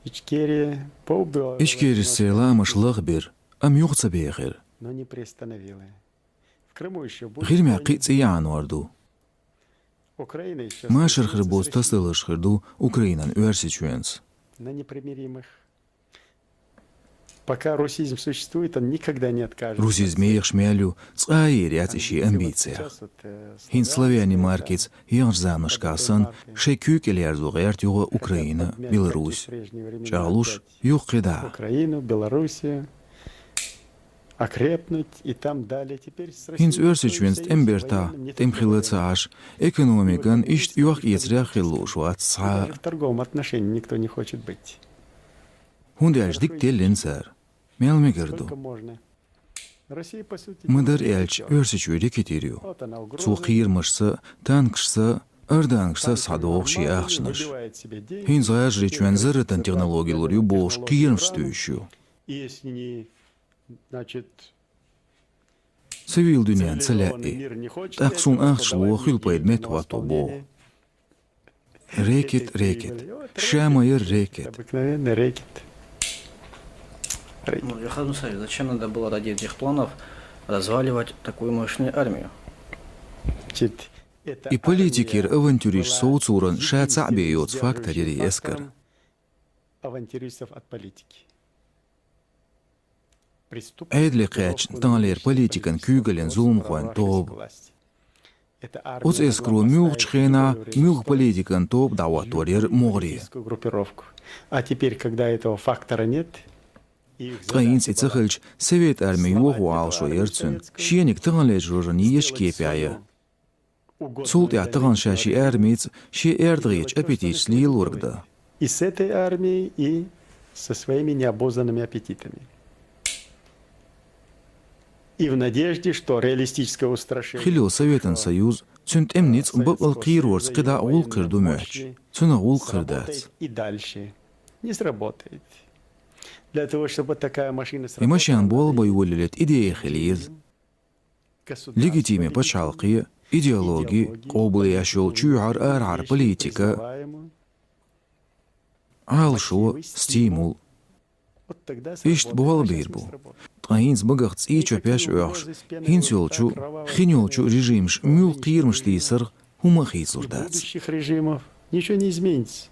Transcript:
Ичкерис сейламыш лăгбер, ам юғца бейғер. Ғирмя қицы януарду. Машыр хрбоз тастылыш хрду Украинан уэрсичуэнс. Пока русизм существует, он никогда не откажет. Русизмеях шмялю цаир ячищи амбиция. Хин славяне маркиц янжзаныш касан шекюк элярзугерт юга Украина, Беларусь. Чаглуш юг кеда. Украину, Белоруссию окрепнуть и там далее. Теперь с Хинс уэрсичуэнс эмберта темхилыцааш экономикан ишт юг ецря хиллуш ватса. в торговом отношении никто не хочет быть. Хундяж диктелленсер. Мелмегерду. Только можно. Россия, по сути, Мыдар эльч уэрсичуэре кетерю. вот она угроза, Цу қиырмышса, танкшса, ырдаңшса садоғши ақшныш. выбивает себе деньги. Хин заяж речуэн зырытын технологиялар бош қиырмштүйшю. И если не, значит, Сывил дүниян цивилизованный ціләи. мир не хочет Таксун этого, ақшлуы то хилпайд давай метуато на бо. восполнение. Рекет, рекет. Шамайыр рекет. Обыкновенный рэкет. Ну, Верховный Совет, зачем надо было ради этих планов разваливать такую мощную армию? Значит, это И политикер армия авантюриш была соуцуран единственным шаца бейот сдерживающим факторери эскар. фактором авантюристов от политики. Преступность Эйдли группировку қэч таңлер нынешнего политикан правительства күйгілен после зулм провала хуан топ. власти. Эта армия Оц могла эскру мюг поставить чхена любую мюг режиссерскую политикан топ даваторер могри. политическую группировку. А теперь, когда этого фактора нет, их Траинц и задача была цехельч совет армии угуалшо ерцун. Шиеник таңлер жожани ешкепяя. угодно Цулт я для таган великого шаши Отца. эрмиц, ши эрдрич аппетич лилургда. И с этой армией, и со своими необузданными аппетитами. И в надежде, что реалистическое устрашение Хило Советен Союз, цюнт эмниц бабал кирорц, когда гул кырду мяч. Цуна гул кырдац. сработает и дальше не сработает. Для того, чтобы такая машина И машин сработала, бол бойволилет идея хилиз. государство Легитиме или пачалқи, идеологии, облы яшол чуар арар политика, призываемую, алшо, стимул. вот тогда Ишт сработает, буал а сейчас не бирбу. сработает. Траинц багахц и чопяш уяхш. Хинсёлчу, хинёлчу режимш мюл кирмш тисыр, хума И хисурдац. будущих режимов ничего не изменится.